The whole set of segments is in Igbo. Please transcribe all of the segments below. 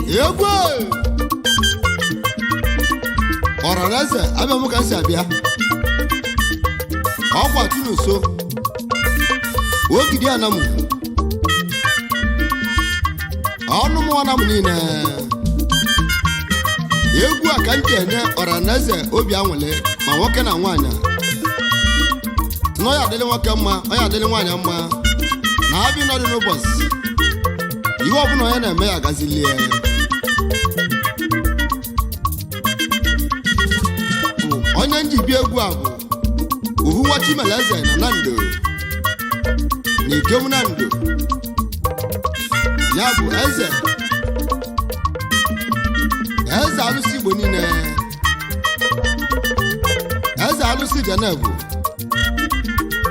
Yegwe Oranese abe mu kan sabia Okwa tunu so Ogidi anamu Onu mu anamu ni na Yegwu akante ene Oranese obi anwele ma woke na nwanya No ya dele woke mma o ya dele nwanya mma na abi no de no boss Iwo bu no ya na me ya gazilie Onye njibi egwu abụ uhu wachi meleze na Nando na ikem Nando ya bụ eze Alusi Igbo niile eze Alusi Jeneb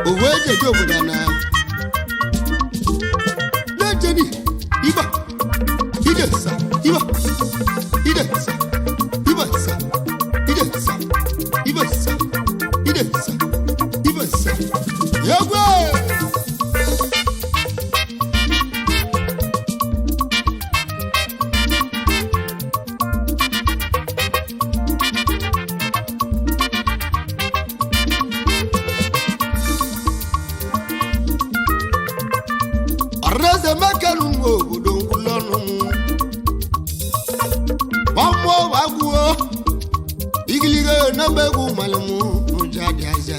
owu ejeje obodo na na-ejeni iba idesa iba idesa ibesa idesa ibesa idesa ibesa yagwe areze makelu obodo nkulonu Mamo waguo Igiliga nambegu malamu Mujadi aza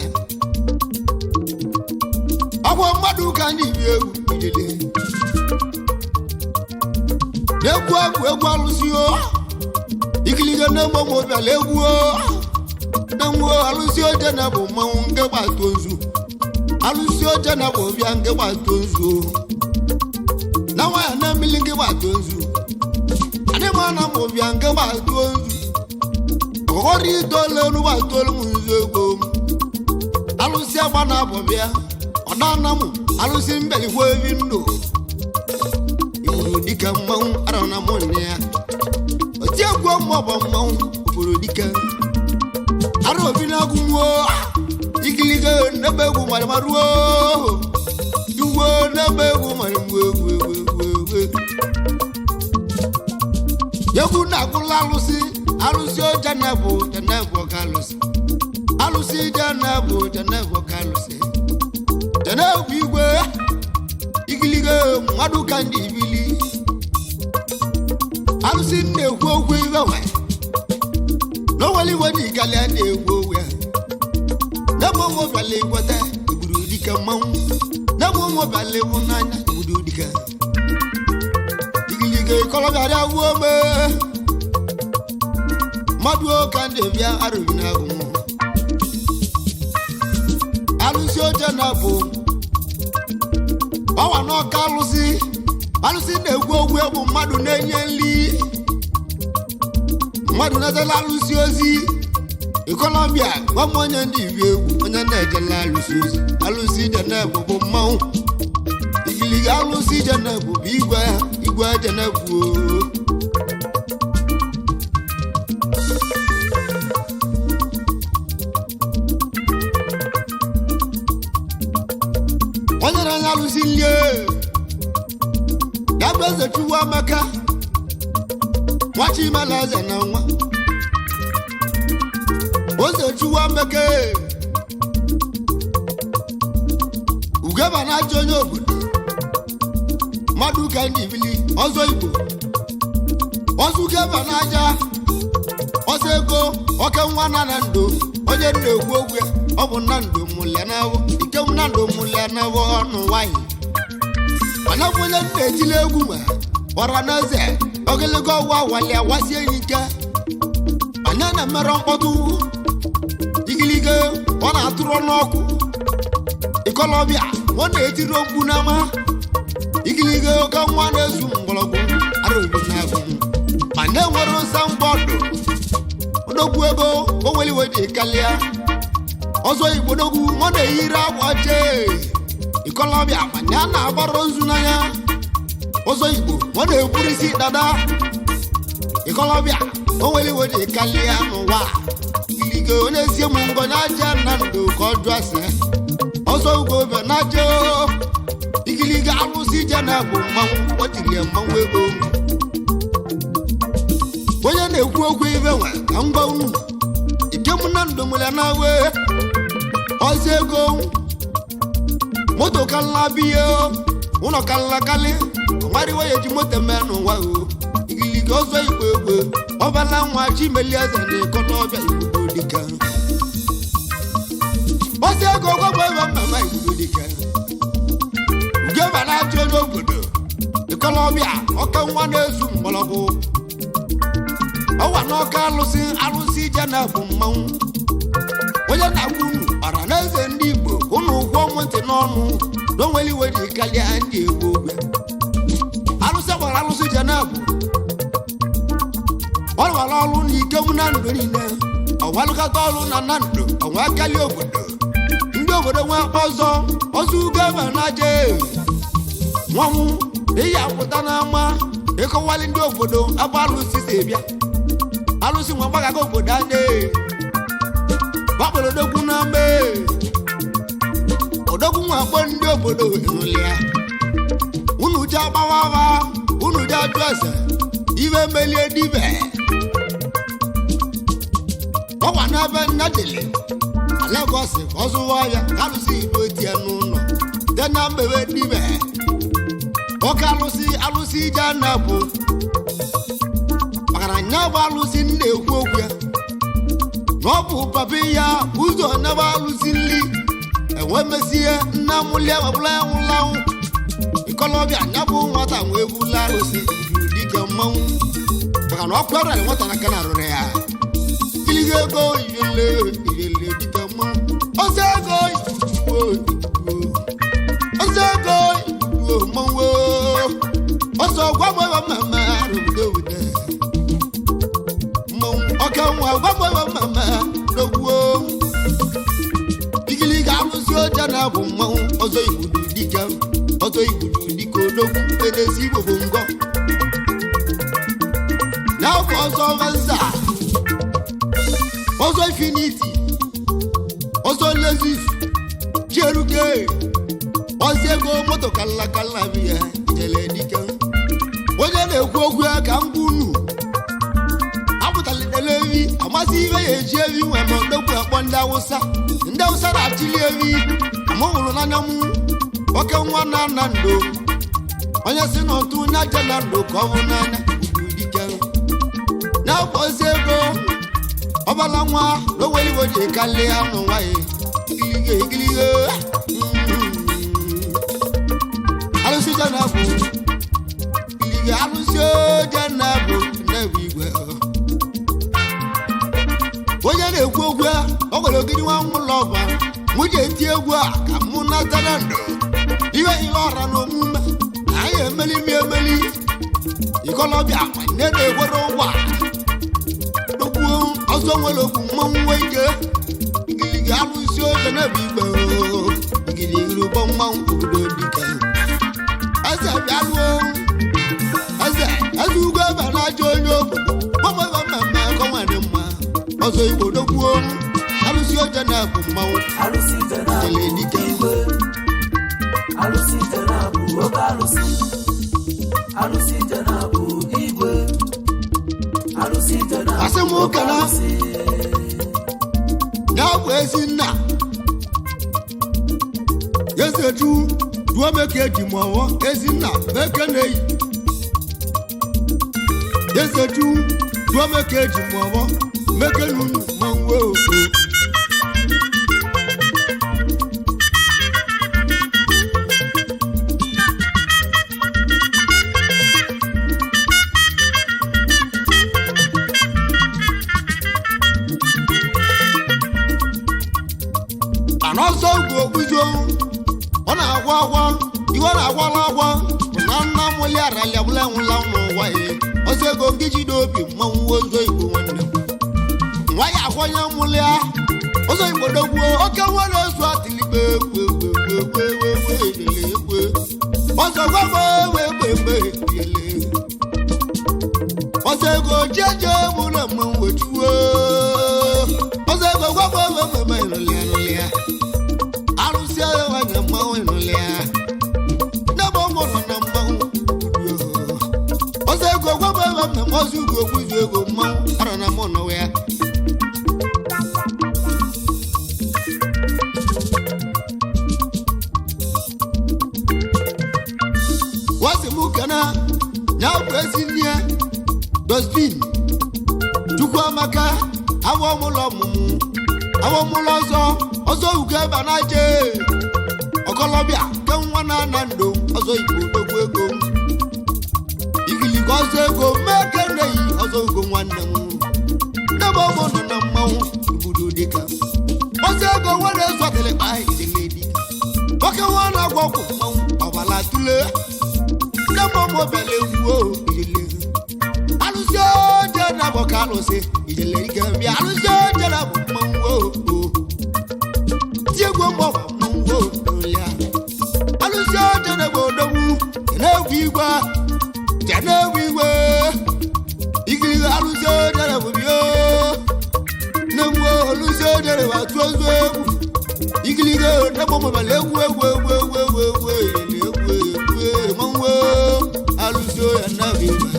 Awa madu kandi biegu Ijili Negu agu Alusio Igiliga nambo mobi aleguo Nangu Alusio Jenebu maunge batonzu Alusio Jenebu biange batonzu Nawa ya namilinge batonzu Mana mo biange wa tozu Ogori dole nu wa tolu munzego Alusi abana bobia Odana mu alusi mbeli wevindo Iburu dika maun arana monia Otie gwo mo bo maun iburu dika Aro bina gumo Igiliga nebegu malmaruo Yuwo nebegu malmwe Yegu na kula Alusi o Jeneb kalusi Alusi Jeneb kalusi Jeneb igwe Igiliga madu kandi ibili Alusi nekwu okwu iwewe No wali wadi galia nekwu okwu Nebo mo bale kwata iburu dika mawu Nebo mo bale munanya iburu dika Kologari awome Maduo kande bia arubina gumo Alusi o Jeneb Bawa no kalusi Alusi negwu ogwu ebu madu nenye nli Madu nezela Alusi ozi Colombia wamonye ndi ibi egwu Onye nejela Alusi ozi Alusi Jeneb bụ mmanwụ Igiliga Alusi Jeneb bụ igwe Jeneb Wanyere anya Alusi nlie Dabeze chuwa maka Wachi meleze na nwa Oze chuwa meke Ugeba na jonyo obodo Madu kandi ibili Ozo Igbo Ozugeba n'aja Ozego Oke nwa na Nando Onye na-egwu ogwe Ọ bụ Nando mụle n'awo Ikem Nando mụle n'awo ọnụ nwanyị Anabụ onye na-ejile egwu ma Oraneze Ogologo ọwa wali awasie ike Anya na-emere mkpọtụ Igiliga Ọ na-atụrụ n'ọkụ Ikolobia Ọ na-etiri okwu n'ama Igiliga oke nwa na-ezu mgbọrọgwụ Arobi na-agụ Mane nwere nsambọdụ Odogwu ego o weliwe dị kalịa Ọzọ Igbo dogwu Ọ na-eyiri agwa oche Ikolobia mane a na-agbara ozu n'anya Ọzọ Igbo Ọ na-ekwurisi dada Ikolobia o weliwe dị kalịa n'ụwa Igiliga onye ezi mụ ngọ n'aja Nando ka ọ jụọ ase Ọzọ Igbo be n'aja Igiliga Alusi Jeneb mmanwụ o tiri mmanwụ ego na-ekwu okwu ibe nwa ka ngwa unu ike m Nando mụlya na we ọzọ ego moto kala biye ụlọ kala kali ọmarịwa ya eji moto mee n'ụwa o igiliga ọzọ igbo egbe ọbala nwa chimeli eze na ịkọlọbịa igbo dịka ọzọ ego gwagwa ebe mmama igbo dịka ugeba na-achị onye obodo ịkọlọbịa ọka nwa na-ezu mgbọrọgwụ ọwa n'ọka alụsị Jeneb bụ mmanwụ onye na-agwa unu ọra na eze ndị Igbo unu ụgwọ ntị n'ọnụ n'onwere iwe ji kalịa ndị egwu ogbe alụsị gbara alụsị Jeneb ọ rụwara ọrụ na ike m Nando niile ọwalụkata ọrụ na Nando ọnwa kalị obodo ndị obodo nwe ọzọ ugebe na-aje nwanwụ iyi apụta n'ama ịkọwali ndị obodo ebe alụsị si bịa alụsị nwa gbagaga obodo anyị gbakpọrọdogwu na mbe odogwu nwa akpọ ndị obodo enụlịa unu ji agbawawa unu ji ajụ eze ibe melie dibe ọkwa n'ebe nnadili Lagos ka ọ zụwa ya alụsị igbo tie n'ụlọ dị na mbewe dibe oke alụsị Jeneb makana nya bụ alụsị na-ekwu okwu ya na ọ bụ papa ya ụzọ nyaba alụsị nri enwe mesie nna mụlie webụla ya nwụlanwụ ịkọlọbịa nya bụ nwata nwee bula alụsị dike mmanwụ maka na ọ kwere nwata na aka na arụrụ ya kiligo ego iyele dike mmanwụ ọzọ ego mmanwụ ọsọ gwagwa mama arụbido wute ọka nwa gwagwa mama dogwuo igiliga alụsị Jeneb bụ mmanwụ ọzọ igbudu dike odogwu edezi Igbo bụ ngọ n'afọ ọzọ venza ọzọ Infinity ọzọ Lexus jeruke ọzọ ego moto kala biya jele dike onye na-ekwu okwu ya ka ngwa unu apụtalitela evi amasị ibe ya eji evi nwe ma odogwu akpọ ndị Awụsa na-achịli evi amụhụrụ n'anya m oke nwa na Nando onye si n'otu nya Nando ka ọ bụ n'anya dike na-akpọ ọzọ ego ọbala nwa n'onwere iwe ji kalị ya n'ụwa ya igilige alụsị Jeneb ilige alụsị Jeneb igwe onye na-ekwu okwu ya ọ gwara Ogidi nwa ụlọ ọgwa mụ ji eti egwu a ka mụ nata Nando ihe ọra na omume anyị emeli ịkọlọbịa nne na-egwere ụgwọ okwu ọzọ nwere okwu mmanwụ nwe ike igiliga alụsị Jeneb igwe igiliga mmanwụ obodo dike eze bịaruo eze ugo ebe na-ajọ onye obodo gbagba mmemme akọnwa dị mma ọzọ Igbo dokwuo alụsị Jeneb bụ mmanwụ ele dike alụsị Jeneb oke alụsị Jeneb igwe alụsị Jeneb asị m ụkana ya bụ ezi nna ezeju duo meke eji mụọwọ ezi nna meke na-eyi ezeju duo meke eji mụọwọ meke n'unu mmanwụ oko anọzọ ugwu okpuzo ọ na-agwa iwe na-agwala agwa bụ na nna mụli araliabụla nwụla n'ụwa ya ọzọ ego nke jide obi mmanwụ ọzọ Igbo nwanne nwa ya akwanye mụlịa ọzọ Igbo dogbuo oke nwa na-ezu atịlikpe ekwe ọzọ gwagwa egbe ele ọzọ ego jeje mụrụ mmanwụ wechuo ọzọ ego gwagwa egbe ịrụlịa alụsị nwanyị mmanwụ ịrụlịa n'ebe ọ mụrụ na mmanwụ ọzọ ego gwagwa me mozu go buzu go man arana mono we wasi mukana na presidia dosbin tukwa maka awo mulo mumu awo mulo ozo uge banaje okolobia kenwa na Nando ozo igbo dogwu ego igili gozo ego mekene yi ozo ugo nwanne mu nebo mo no na mmanwu ibudo dika ozo ego were zotele pa idele dika oke wana gwogwo mmanwu obala tule nebo mo bele wo idele Alusi Jeneb ka Alusi idele ike bi Alusi Jeneb mmanwu Diego mo mmanwu olia Alusi Jeneb odowu Jeneb igwa Jeneb igwe igiri Alusi Jeneb bio Nemo Alusi Jeneb atuozo egwu igiri go nebo mo bele egwu mmanwu Alusi Jeneb igwe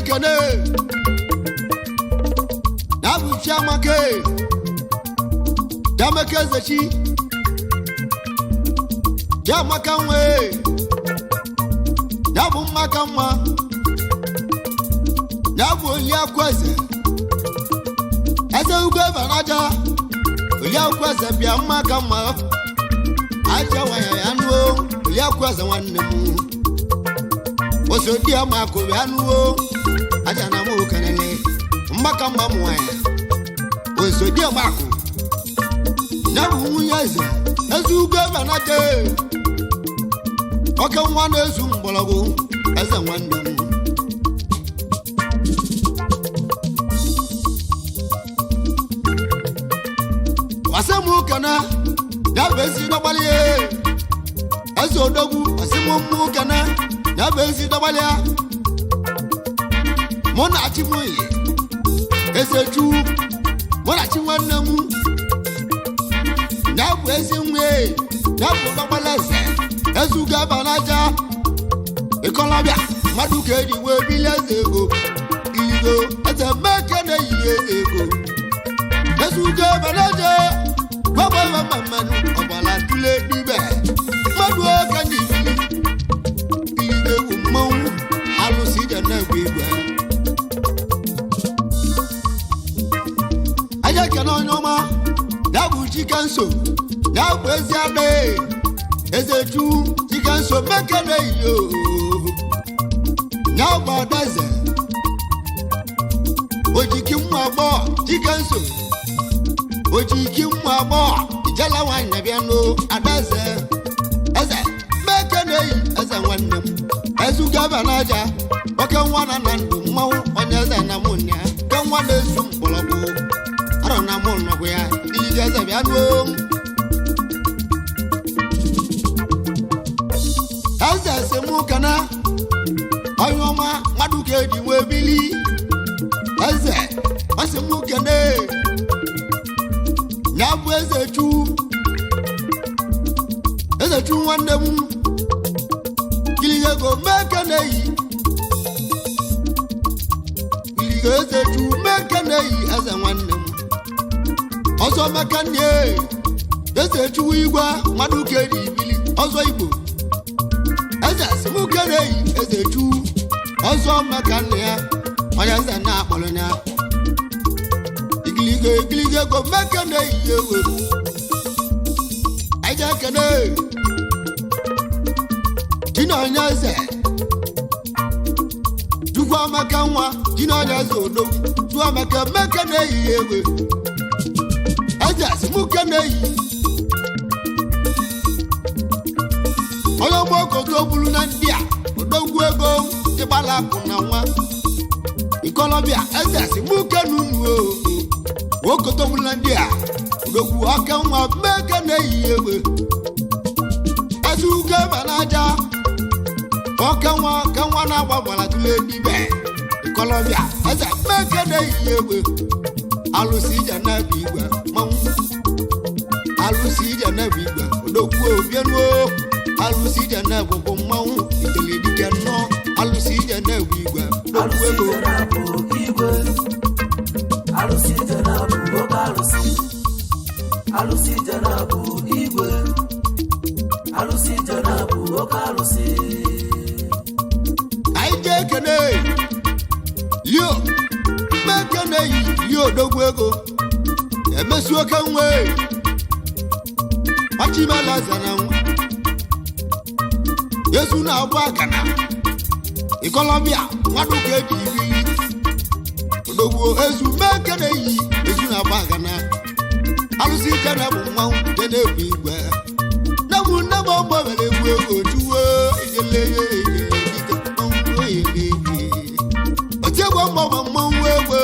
kene nabu chamake damake zachi jamakanwe nabu makanwa nabu liakwese asa ugo banaja liakwese bia makanwa aja waya yanu liakwese wanne mu osodi amako yanu aja na mu kanele mbaka mamwa osodi amako na bunyaze azugo banate oke nwa na ezu mgbologo eze nwanne mu wasemu kana na bezi dobalie eze odogwu wasemu mu kana na bezi dobalia mona chimuye eseju mona chinwanemu na bezi nwe na dobalese ezuga banaja ikolobia maduke di we bilezego igo eze mekene yezego ezuga banaja baba mama obala tule dibe madu kanyi igo mo Alusi Jeneb igwe aja kana nyoma dabu chikanso dabu eziade ezeju chikanso mekene yo nyaba daze ojiki mwabo chikanso ojiki mwabo ijala wanya biano adaze eze mekene eze nwannem ezuga banaja oke nwa na Nando mmanwu onye eze na munya ke nwa na ezu mgbologo aro na mu no ya ilije eze bia no eze semu kana oyoma maduke di we bili eze asemu kene na bu eze chu nwanne mu go mekene yi iligo eze chu mekene yi eze nwanne m ọzọ mekene eze chu igwa maduke di ibili ọzọ igbo eze simukene yi eze chu ọzọ mekene ya onye eze na akpọrọ ya igiligo go mekene yi ewe aja kene Jina eze Dugwa maka nwa Jina eze odo Dugwa maka meke na-eyi ewe Eze asimuke na-eyi Oyo mwoko tobulu na ndia Odogwu ego Tibala akụ na nwa Ikolobia eze asimuke nunu Woko tobulu na ndia Odogwu oke nwa meke na-eyi ewe Ezuge banaja Kanwa na gbabala tule dibe Ikolobia eze meke na-eyi ewe Alusi Jeneb igwe manwu Alusi Jeneb igwe odogwu obienu Alusi Jeneb bụ mmanwụ itele dike nnọọ Alusi Jeneb igwe odogwu ego Alusi Jeneb oke Alusi Alusi Jeneb igwe Alusi Jeneb oke Alusi aije kene Leo mekene Leo odogwu ego emesi oke nwe Achimala zana Yesu na abwa kana Colombia wadu ke bibi Odogwo Yesu mekene Yesu na abwa kana Alusi Jeneb mmanwụ Jeneb igwe Namu nabo mbele gwe ojuwe ijele Otiegwo mmanwụ egwe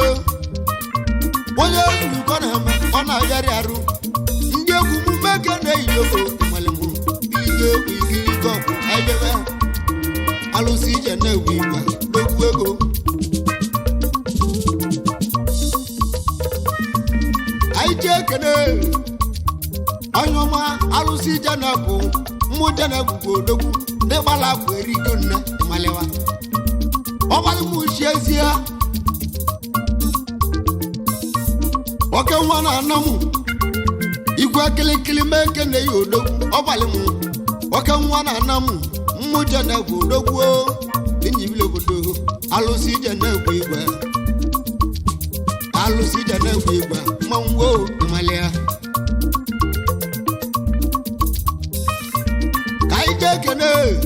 Onye Yesu kona ma ona yari arụ Ndị egwu mu mekene yoko malemu Ige go ajebe Alusi Jeneb igwe Odogwu ego Aije kene Anyoma Alusi Jeneb mmu Jeneb odogwu ndị gbala akwa erigo nne malewa ọgbali mu shiezia oke nwa na anamu igwe kilikili mekene yi odogwu ọgbali mu oke nwa na anamu mmu Jeneb odogwu enyibile obodo Alusi Jeneb igwe Alusi Jeneb igwe mmanwụ malewa Kene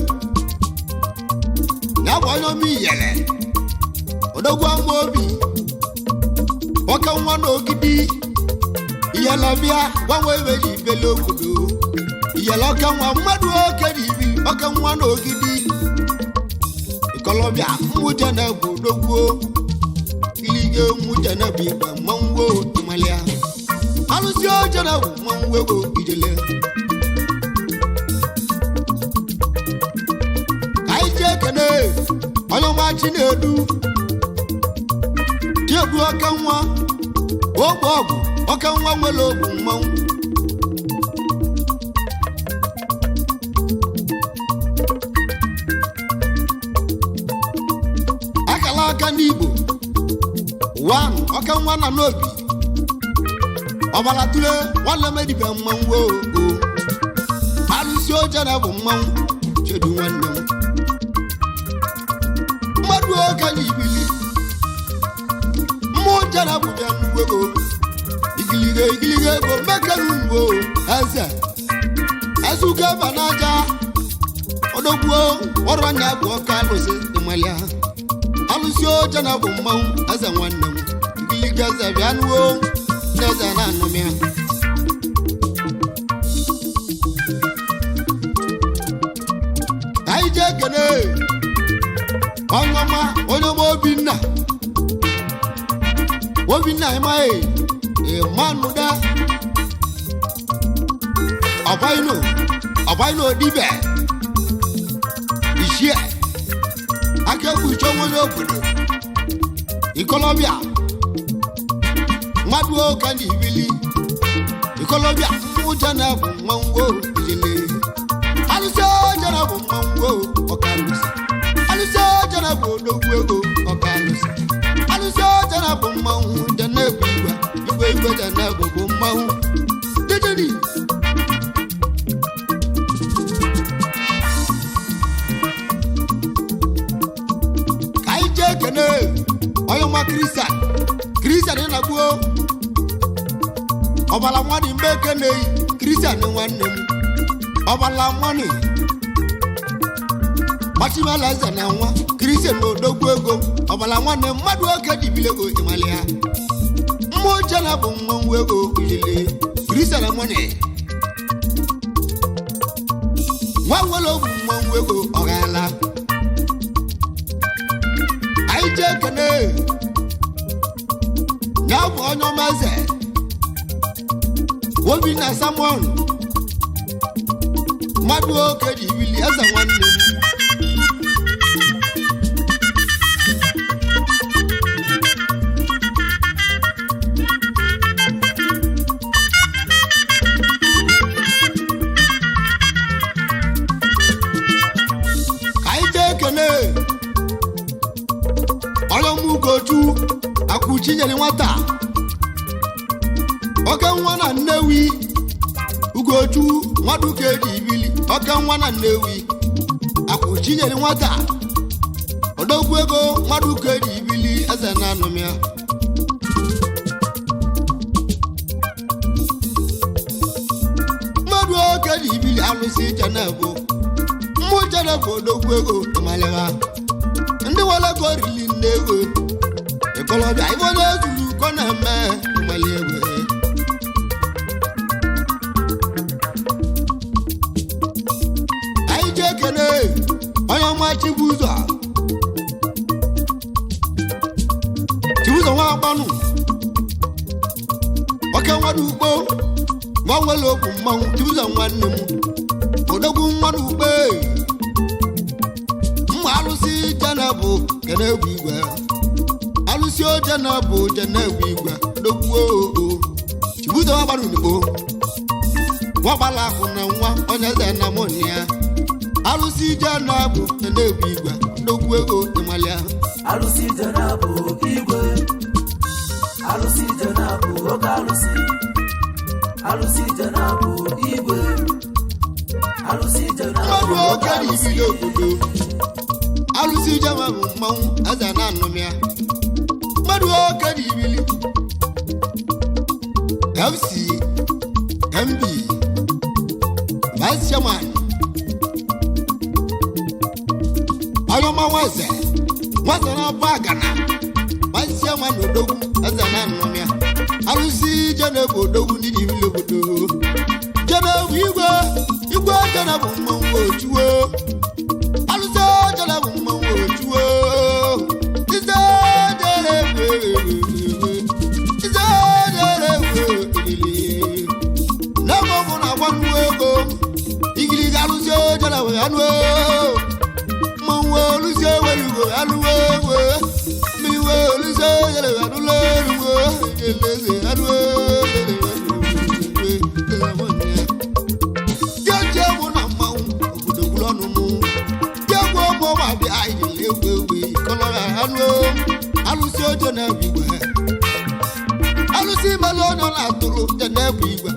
na boyo mi yele odogwu amobi oke nwa na Ogidi iyela bia gwanwe beji bele obodo iyela oke nwa mmadu oke dibi oke nwa na Ogidi Colombia mmu Jeneb odogwu ilige mmu Jeneb igwe mmanwụ tumalia Alusi Jeneb mmanwụ ego ijele Kene Oyoma Chinedu Diegwu oke nwa Ogbogu oke nwa nwere ogbu mmanwụ Akala aka n'Igbo Wan oke nwa na n'obi Ọbalatule nwanne medibe mmanwụ ogo Alusi Jeneb mmanwụ Chedu nwanne m Mmadụ oke n'ibili Mmụ Jeneb bịa n'ugwego Igilige ego mekenu mgbo eze Ezuke banaja Odogwu ọrụ anya bụ ọka Alusi ịmalịa Alusi Jeneb mmanwụ eze nwanne m Igilige eze bịa n'uo n'eze na anụmịa Aije kene Onyoma Obinna emae manuda Obaino dibe Ishie Akebu chonwo obodo Colombia Madu kandi ibili Colombia mmu Jeneb mmanwụ ijele Alusi Jeneb mmanwụ ọka Alusi Alusi Jeneb odogwu ego ọka Alusi Alusi Jeneb mmanwụ Jeneb igwe Jeneb bụ mmanwụ Didiri Kaije kene Oyoma Christian na gbuo Ọbala nwani mbekene Christian nwanne m Ọbala nwani Achimala eze na nwa Christian odogwu ego Ọbala nwanne mmadụ oke dibilego ịmalịa Mmụ Jeneb mmanwụ ego ijele Christian nwani nwa nwere ogbu mmanwụ ego ọgala Aije kene Ya bụ Onyoma eze Obinna Samuel mmadụ oke dibili eze nwanne m chinyere nwata oke nwa na Nnewi Ugochu nwadu ka eji ibili oke nwa na Nnewi akụ chinyere nwata odogwu ego nwadu ka eji ibili eze na anụmịa mmadụ oke eji ibili alụsị Jeneb mmụ Jeneb odogwu ego ịmalịwa ndị were ego rili nne ego ikolobịa ibe onye ezuru uko na-eme ịmali egwe anyị ji ekene onye ọma Chibuzo nwa agbanụ oke nwadu ugbo ma ọ nwere okwu mmanwụ Chibuzo nwanne m odogwu nwadu ugbo mma alụsị Jeneb Jeneb igwe alụsị Jeneb Jeneb igwe odogwu Chibuzo nwa agbanụ ugbo nwagbala akụ na nwa onye eze na monia alụsị Jeneb Jeneb igwe odogwu ego ịmalịa alụsị Jeneb igwe alụsị Jeneb oke alụsị alụsị Jeneb igwe alụsị Jeneb oke n'ibili obodo alụsị Jeneb mmanwụ eze na anụmịa mmadụ oke n'ibili FC MB Vice Chairman ayọma nweze na bagana Vice Chairman odogwu eze na anụmịa alụsị Jeneb odogwu n'ibili obodo Jeneb igwe Jeneb mmanwụ ojuwo alụsị Jeneb mmanwụ ojuwo ize n'ebe ọ bụ na agbanụ ego igirigi alụsị Jeneb anụ mmanwụ alụsị ewelugo anụwo ewe mmiriwe alụsị Jeneb anụlo eruwo eleze anụ alụsị Jeneb igwe alụsị mele onye na-atụrụ Jeneb igwe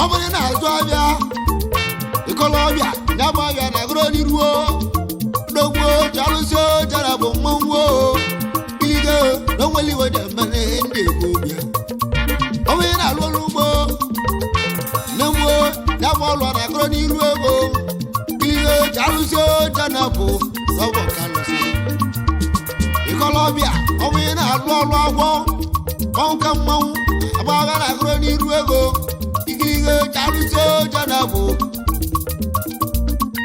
ọ bụrụ na-azụ abịa ikolobịa ya bụ abịa na agụrụ n'iruo dogbo ji alụsị Jeneb mmanwụ ilige na onwere iwe jemene ndị egwu obia ọ bụrụ na-alụ ọrụ ugbo na mgbo ya bụ ọlụ na agụrụ n'iru ego ilige ji alụsị Jeneb ọbụ ka alụsị ikolobịa ọ bụ ihe na-alụ ọrụ agwọ ọnka mmanwụ agbagha na agụrụ n'iru ego igirige ji alụsị Jeneb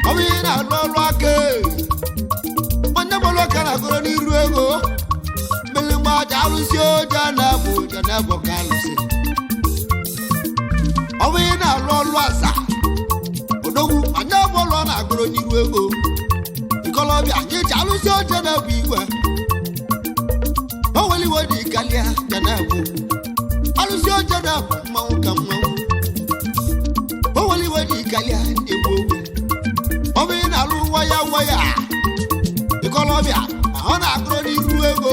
ọ bụ ihe na-alụ ọrụ aka onye mụrụ ka na agụrụ n'iru ego mmeligba ji alụsị Jeneb ka alụsị ọ bụ ihe na-alụ ọrụ asa odogwu onye mụrụ na agụrụ n'iru ego ikolobịa gị ji alụsị Jeneb igwe o nwere iwe dị kalịa Jeneb alụsị Jeneb mmanwụ ka mmanwụ o nwere iwe dị kalịa egwu ogwe ọ bụ ị na-alụ waya ikolobịa ma ọ na-agụrụ n'iru ego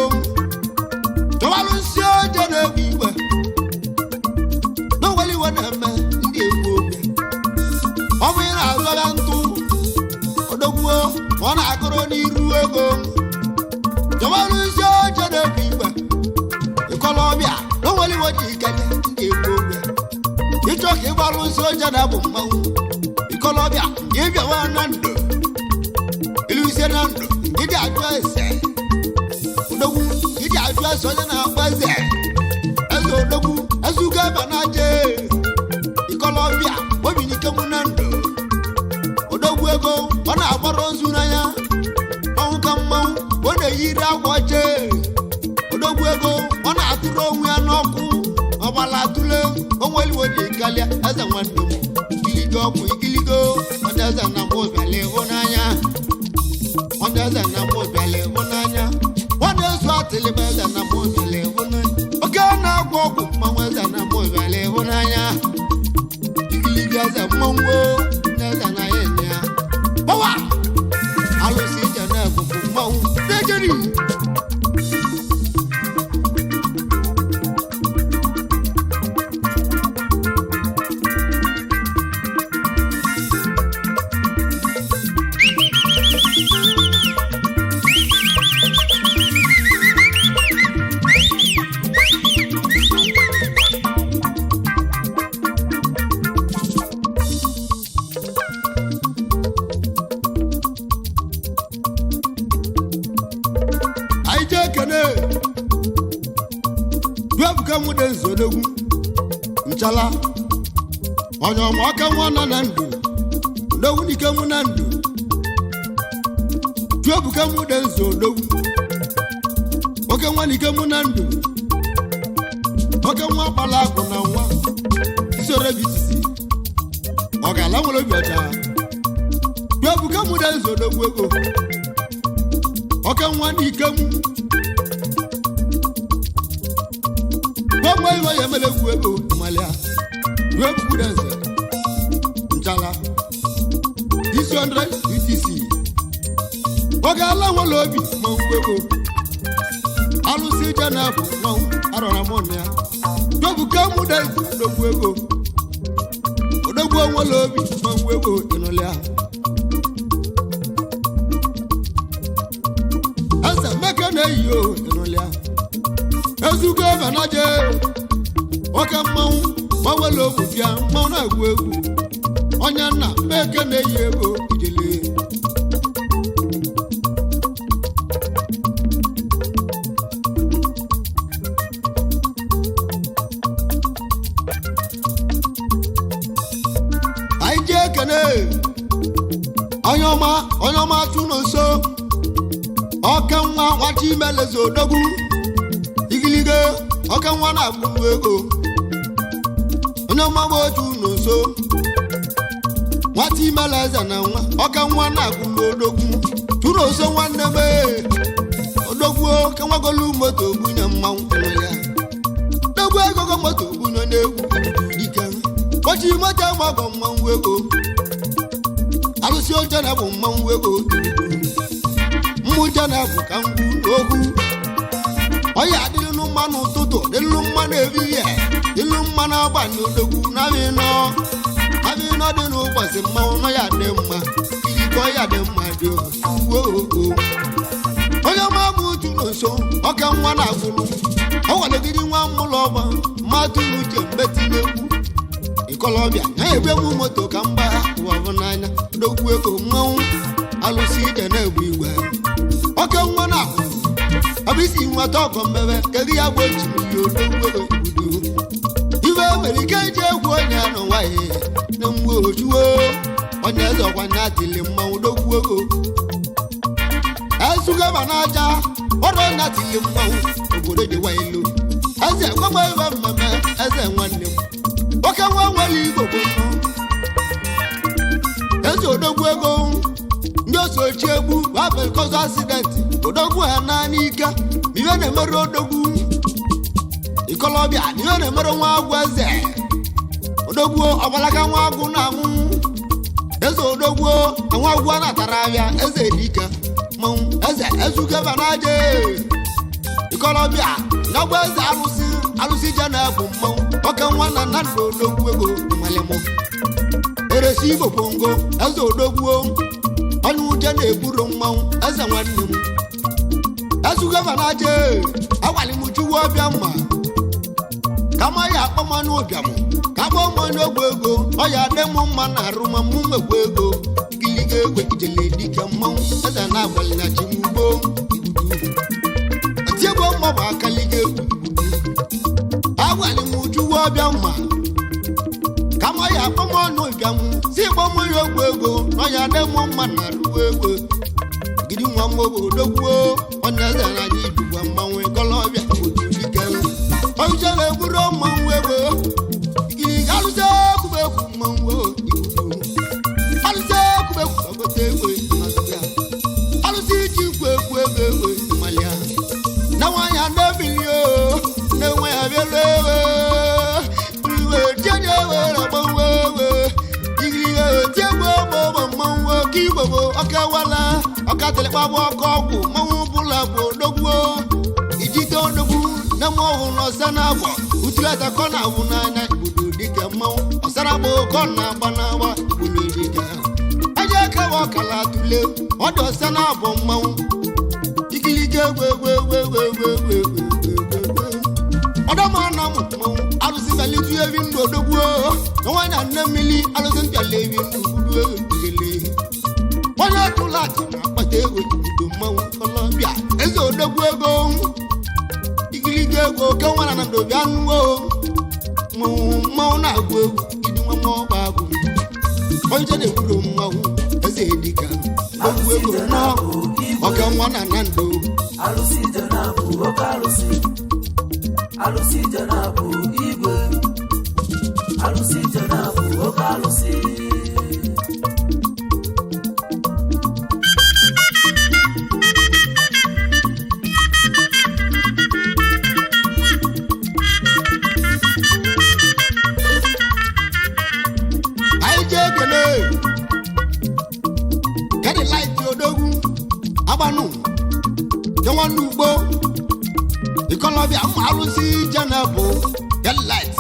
chọwa alụsị Jeneb igwe na o nwere iwe na-eme ndị egwu ogwe ọ bụ ị na-azọya ntụ odogwu ma ọ na-agụrụ n'iru ego chọwa alụsị Jeneb igwe ikolobịa na o nwere iwe dị kalịa ndị egwu ogwe ịchọ ka ịgba alụsị Jeneb mmanwụ ikolobịa nke ịbịawa Nando ilusie Nando ịdị ajụ ese odogwu ịdị ajụ ese onye na-agba eze odogwu ezugo ebe na-aje ikolobịa obinike mụ Nando odogwu ego ọ na-agbara ozu n'anya mmanwụ ka mmanwụ ọ na-eyiri akwa oche odogwu ego ọ na-atụrụ onwe ya n'ọkụ ọgbala atụle onwere iwe dị kalịa eze nwanne m igiligo ọgwụ igiligo onye eze na mụ bịala ịhụnanya onye eze na mụ bịala ịhụnanya nwanne ezu atịlịba eze na mụ bịala ịhụnanya oke na-agwọ ọgwụ mmanwụ eze na mụ bịala ịhụnanya igiligo eze mmanwụ na eze na ya enye ya gbawa alụsị Jeneb bụ mmanwụ dejeri mude nzodogwu nchala onye ọma ọka nwa nọ na ndụ odogwu dike mụ na ndụ juebuka mude nzodogwu oke nwa dike mụ na ndụ oke nwa gbala akụ na nwa isoro bitisi ọ ga-ala nwere obi ọcha juebuka mude nzodogwu ego oke nwa dike mụ Boy, I am a little Malia. You have good answer. Nchala. This 100 UTC. Ogala will love you, Mongo. Alusi Jeneb, no, Aramonia. Don't come with us, the Fuego. The one will love you, Mongo, in Olia. As a mechanic, in Olia. Ezuga manaje oke mmanwụ mawele ogbubia mmanwụ na-egwu egwu onye nna meke na-eyi ego ijele anyị ji ekene onye ọma tụ n'nso oke nwa nwachi imeleze odogwu igiliga oke nwa na-agbụ ego onye ọmagba otu n'nso nwata imela eze na nwa oke nwa na-agbụ odogwu tụrụ oso nwanne m odogwu oke nwagolu moto bunye mmanwụ ya dogwu egogo moto bunye na-egwu dike ochi moto magọ mmanwụ ego alụsị oche na bụ mmanwụ ego mmụje na-abụ ka mgbu okwu oya adịrị mmanụ ụtụtụ dịlụ mmanụ ehihie dịlụ mmanụ abalị odogwu n'abịnọ dị n'ụbọchị mmanwụ nọ ya dị mma ijikọ ya dị mma dị ogo onye ọma bụ uchu n'nso ọka nwa na-agwụrụ ọ gwadogidi nwa mmụlọ ọgba mmadụ n'uche mbetinegwu ikolobịa na-egbenwu moto ka mgba ụwa bụ n'anya dogwu ego mmanwụ alụsị ije na-egbu igwe oke nwa na-agwụrụ abisi nwata ọkọ mmebe kedu ya bụ ochiri odogwu udo ibe mere ike iji egwu onye anọ nwaanyị na mgbe ojuo onye eze ọkwanye atili mmanwụ dogwu ego ezugaba n'aja ọrụ onye atili mmanwụ obodo ji wailu eze gbagba ibe mmemme eze nwanne m oke nwa nwere igbo bụ eze odogwu ego ndị oso ochi egbu wabel kozo asidenti odogwu ha naanị ike ihe na-emere odogwu ikolobịa ihe na-emere nwa agwụ eze odogwu ọgbalaga nwa agwụ na-anwụ eze odogwu nwa agwụ a natara ahịa eze dike mmanwụ eze ezugaba n'aja ikolobịa nyagwa eze alụsị Jeneb mmanwụ oke nwa na Nando odogwu ego malịmụ eresi igbo bongo eze odogwu onye uche na-eburu mmanwụ eze nwanne m ezugaba n'aja agwalimuchiwe ọbịa mma kama ya akpọmanụ ụbịam ka agba ọmanye ogbe ego ọ ya dị m mma na arụma mụ mekwa ego giliga egwe ijele dike mmanwụ eze na-agbalị na chimugbo etiegbo mma bụ akaliga egwu agwalimuchiwe ọbịa mma kama ya akpọmanụ ụbịam si gbọmanye ogbe ego ọ ya dị m mma na arụwa ego gidi nwa mgbogo odogwuo onye eze na anyị ibugwa mmanwụ ikolobịa otu dike onye na-egburu mmanwụ ego ikiri alụsị ekwubekwu mmanwụ ibudu alụsị ekwubekwu ogote egwe alụsị iji ikwu ekwu ego egwe malia na nwaanyị a na-ebili na-enwe ya bịara ewe tienye ewe agbanwe ewe ikiri tiegwe ọgbọ mmanwụ oke igbo bụ ọka wala ọka telekpagba ọkọ ọgwụ mmanwụ bụla bụ odogwu ijide odogwu na mmanwụ n'ọsa na-agba utulata kọ na-abụ n'anya igbodo dike mmanwụ ọsara bụ kọ na-agba n'agba igbodo dike aja ekewa ọkala tule ọdụ ọsa na-abụ mmanwụ ikilike egwe ọdọma na mụ mmanwụ alụsị galitu evi ndụ odogwu na nwanyị nne mmiri alụsị mpịala evi ndụ gburu igele onye tụlati na-akpata ego igbodo mmanwụ kolobịa eze odogwu ego igiliga ego oke nwa na Nando bịa nụwo mmanwụ na-agụ egwu ịdị nwa nwa ọgba agụ onye na-ekwuru mmanwụ eze dịka ogwu ego nọ oke nwa na Nando Alusi Jeneb oke alụsị Alusi Jeneb igwe Alusi Jeneb oke alụsị Ugbo ikolobia Alusi Jeneb light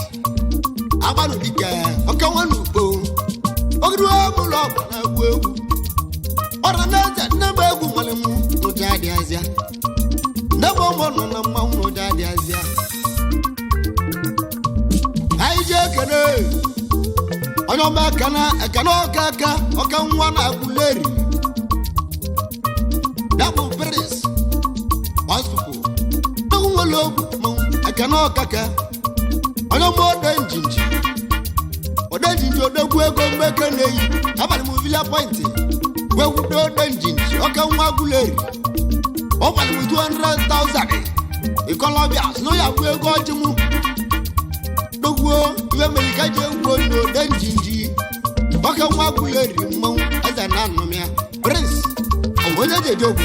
agbanu dike oke nwanu ugbo ogru omulo na egwu ora na nebe egwu malemu no jadi azia nebo mo no na mmanwu no jadi azia aije kene onyo makana okaka oke nwa na aguleri double prince hospital no logo I cannot kaka ono mo denjinji odegwu ego mbeke neyi abali mu villa point we wudo denjinji oka nwa guleri o bali mu 200,000 ikolobia no ya gwu ego ojimu dogwo iwe merika je gwo no denjinji oka nwa guleri mmanwu aza na anomia prince owoje je jogu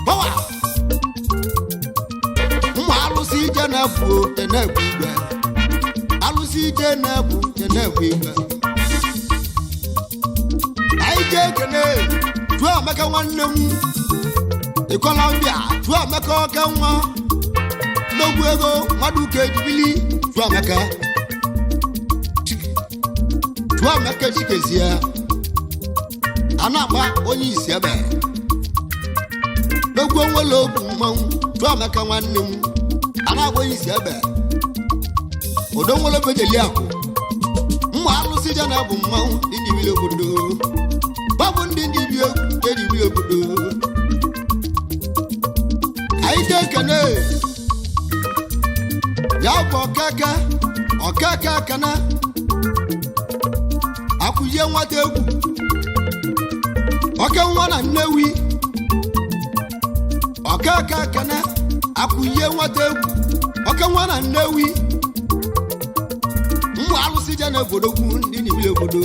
power Alusi Jeneb igwe Alusi Jeneb igwe aije kene tuo maka nwanne m ikolobia tuo maka oke nwa n'ogwu ego mmadụ ka ejibili tuo maka chikezie anagba onye isi ebe n'ogwu nwere okwu mmanwụ tuo maka nwanne m anagba onye isi ebe odo nwere bejeli akụ mma Alusi Jeneb mmanwụ ndị obodo babu ndị bi obodo aije kene ya bụ okaka kana akụzie nwata egwu oke nwa na Nnewi okaka kana akụzie nwata egwu oke nwa na Nnewi mmụ Alusi Jeneb odogwu ndị niile obodo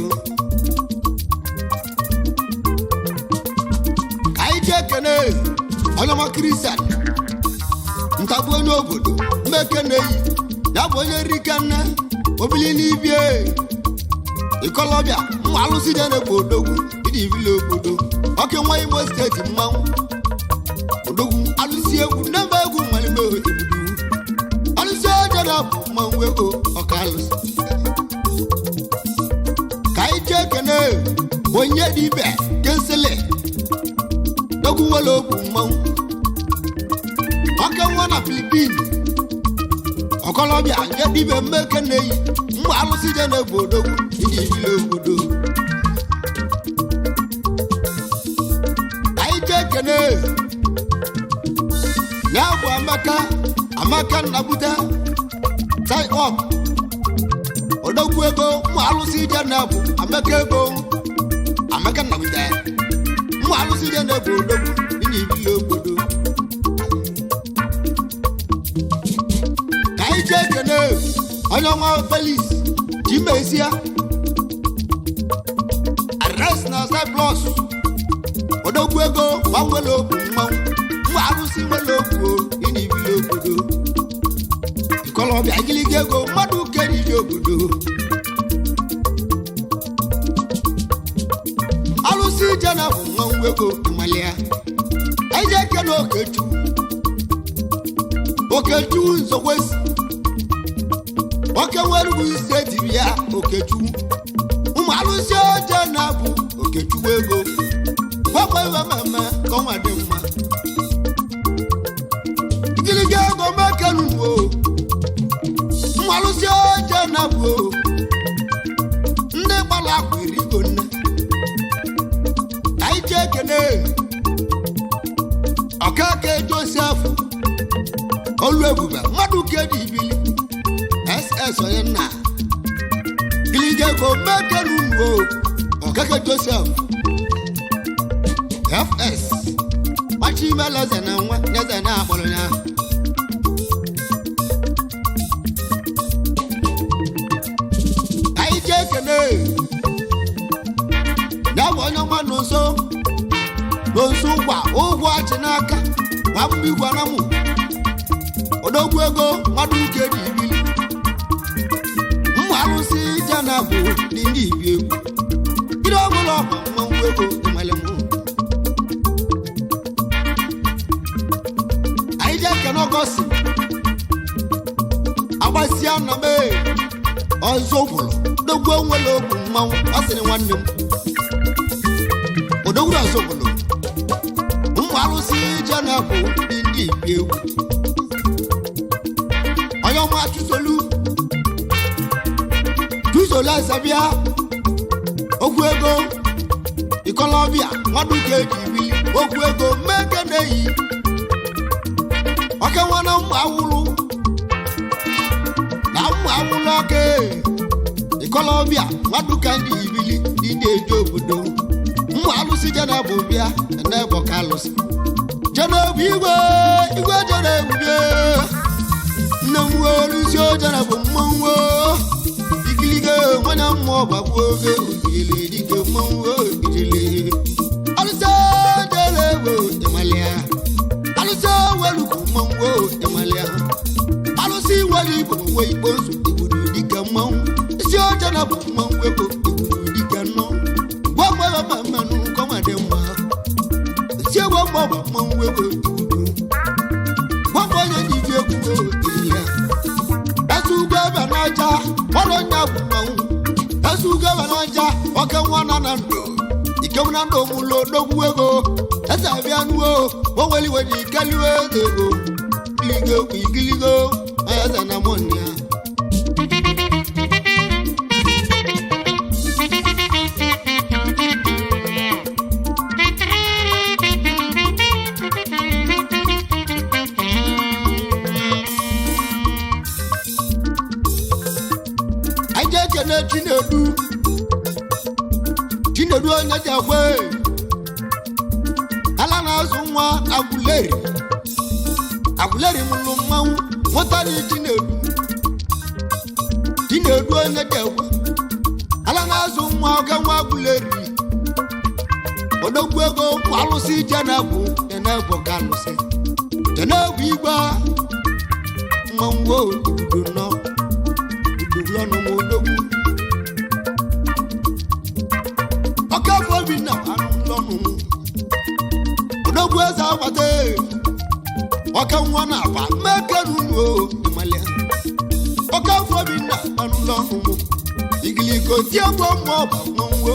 aije kene onye Christian ntabu onye obodo mmekeneyi ya bụ onye rikanne obili n'ibie ikolobia mmụ Alusi Jeneb odogwu ndị ibili obodo oke nwa Imo steeti mmanwụ odogwu Alusi egwu nebe egwu malime obodo Alusi Jeneb mmanwụ ego ọka Alusi ka ije kene onye dibe kensele dogwu wele okwu mmanwụ oke nwa na Filipin okolobia nye dibe mmekeneyi mmụ Alusi Jeneb odogwu ndị ibili obodo aije kene ya bụ Amaka Nnabuta tie up odogwu ego mmụ Alusi Jeneb Amaka Nnabuta mmụ Alusi Jeneb odogwu ndị ibili obodo ka ije kene onye nwa Felix Chimesia arrest na Cyprus odogwu ego gbanwere okwu mmanwụ mmụ Alusi nwere okwu ndị ibili obodo ikolobia igiligi ego mmadụ keriri obodo Alusi Jeneb mmanwụ ego ịmalia aije kene Okechu nzokwesi oke nwere bụ steeti ya Okechu ụmụ Alusi Jeneb Okechu ego gbakwa iwe mmemme ka ọnwa dị mma igiligi ego mekenuwo ụmụ Alusi Jeneb ndị gbara akwa irigo nne aije kene okeke Joseph olu ebube mmadụ ka dị ibili SS onye nna gilige go mekenu ngo okeke Joseph FS machi meleze na nwa nyeze na akpọrọ ya anyị je kene na onye nwa Nonso gwa ụgwọ achị n'aka gwa mbi gwa na mụ odogwu ego mmadụ ike dị ibili Alusi Jeneb dị ndị ibi egwu gịrị ọbụla ọma mmanwụ ego ịmale mụ anyị je kene ọgọsi agbasịa na mee ọzọ gwụrụ odogwu onwere okwu mmanwụ ọ sịrị nwanne m odogwu ọzọ gwụrụ Alusi Jeneb dị ndị ibi egwu onye ọma Chusolu Tuzola sabia okwu ego ikolobia mmadụ ka eji ibili okwu ego mmeke na-eyi oke nwana mma awụrụ oke ikolobia mmadụ ka ndị ibili ndị na-eji obodo mma Alusi Jeneb bịa na-ebo ka Alusi Jeneb igwe Jeneb bịa nne m Alusi Jeneb mmanwụ Mwana mmoba kwoge ujile dike mmanwụ ijile Alusi Jeneb emalia Alusi weluku mmanwụ emalia Alusi welibu nwe ikpozu ibudu dike mmanwụ isi Jeneb mmanwụ ego ibudu dike nọ gwagwa mamanu kọmade mma isi gwagwa mmanwụ ego ibudu gwagwa onye dike kwuo ijile Asugaba n'aja ọrụ nya bụ mmanwụ Asugaba n'aja oke nwa na Nando ike na Nando mụlụ odogwu ego eze abịa nuo onweliwe ji ikeliwe ego igiligo eze na mụnne ya Chinedu onye ji akwe ala na-azụ nwa Aguleri mụrụ mmanwụ nwụtara Chinedu onye ji akwe ala na-azụ nwa oge nwa Aguleri odogwu ego Alusi Jeneb ka Alusi Jeneb igwe mmanwụ obodo nọ udogwu ọnụ odogwu Obinna anụlọnụ odogwu eze agbata oke nwa na aba mekenuo ịmalị oke Obinna anụlọnụ igiliko tiegbo mmụọba mmanwụ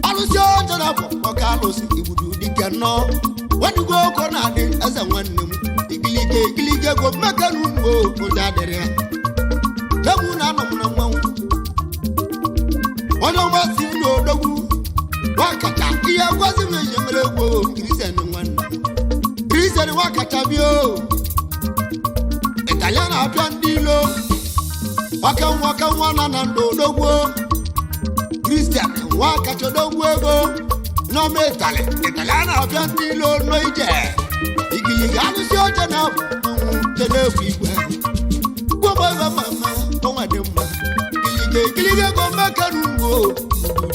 Alusi Jeneb oke Alusi ibudu dike nọ wadugo oko na-adị eze nwanne m igilike ego mekenuo ụja adịrị ya egwu na anọ m na mmanwụ onye ọmasị m na odogwu wakacha ihe gwazi m eji mere egwu Christian wakacha bịa Italian abịa ndị ilo waka nwa na Nando odogwu Christian wakacha odogwu ego n'ọma Italian abịa ndị ilo no ije igiliga Alusi Jeneb Jeneb igwe gwọba mama ọnwa dị mma igilige go mekanu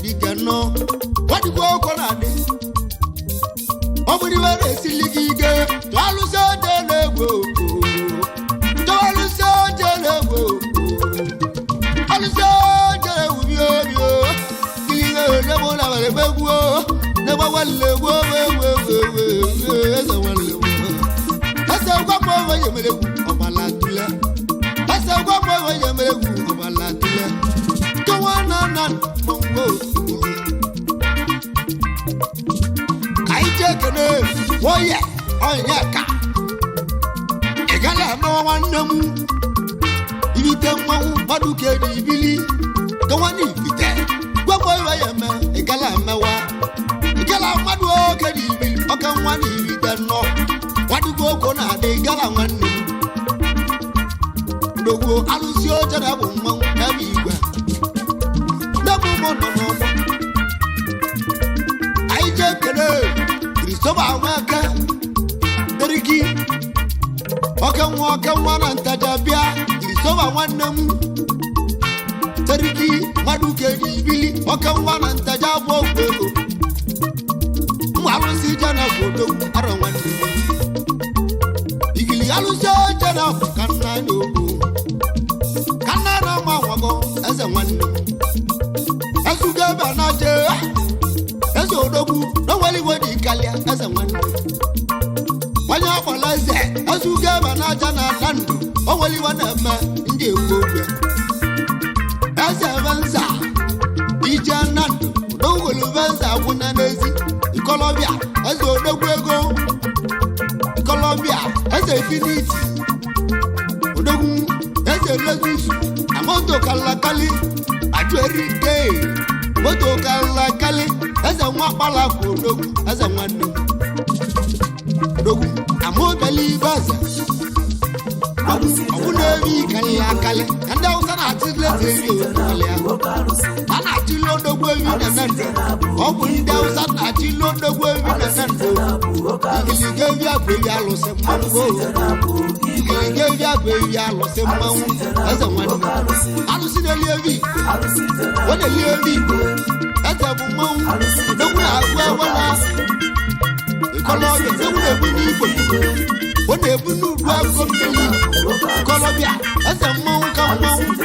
dike nọ wadigbo oko na adị ọ bụrụ iwe na-esili ike Alusi Jeneb Alusi Jeneb bio igilige nebo na wale begwo nebo wale gwo eze wale ese gwakpo we yemere ọbala tule ese gwakpo we yemere ọbala tule Kawana mmanwụ Kaije kene woye onye ka igala amawa nwanne m ibite mmanwụ mmadụ ka eji ibili kawani ibite gwagbo iwe ya eme igala amawa igala mmadụ oke dị ibili oke nwa na ibite nnọọ wadugo oko na-adị igala nwanne soba waka deriki oke nwa na ntajabia soba nwanne m deriki maduke ibili oke nwa na ntajabo ogbego Alusi Jeneb odo ara nwanne igili Alusi Jeneb kanna n'ogo kanna na ma wago eze nwanne ezuga ba na je eze odogwu no wali wodi kalia eze nwanne wanya akwala eze ezuga ba na ja na Nando o wali wana ma ndị ewu ogwe eze venza ije Nando dogolu venza wuna n'ezi Colombia, as the Odogwego, Colombia, as a Finiti, Odogu, as a Legus, a Moto Kalakali, a Jerry Day, Moto Kalakali, as a Wapala Odogu, as a one. Odogu, a Mobili Baza. I would have Kalakali, and I was an artist. Anachilo no gwevi na Nando. Obundi ausa anachilo no gwevi na Nando. Igili agwevi alose mmango. Igili agwevi alose mmango. Eze mmango. Alusi na lievi. Wone lievi. Eze mmango. Ndogu na agwe wana. Ikolobi. Ndogu na ebuni ibo. Wone ebuni ubu agwe mbili. Ikolobi. Eze mmango ka mmango.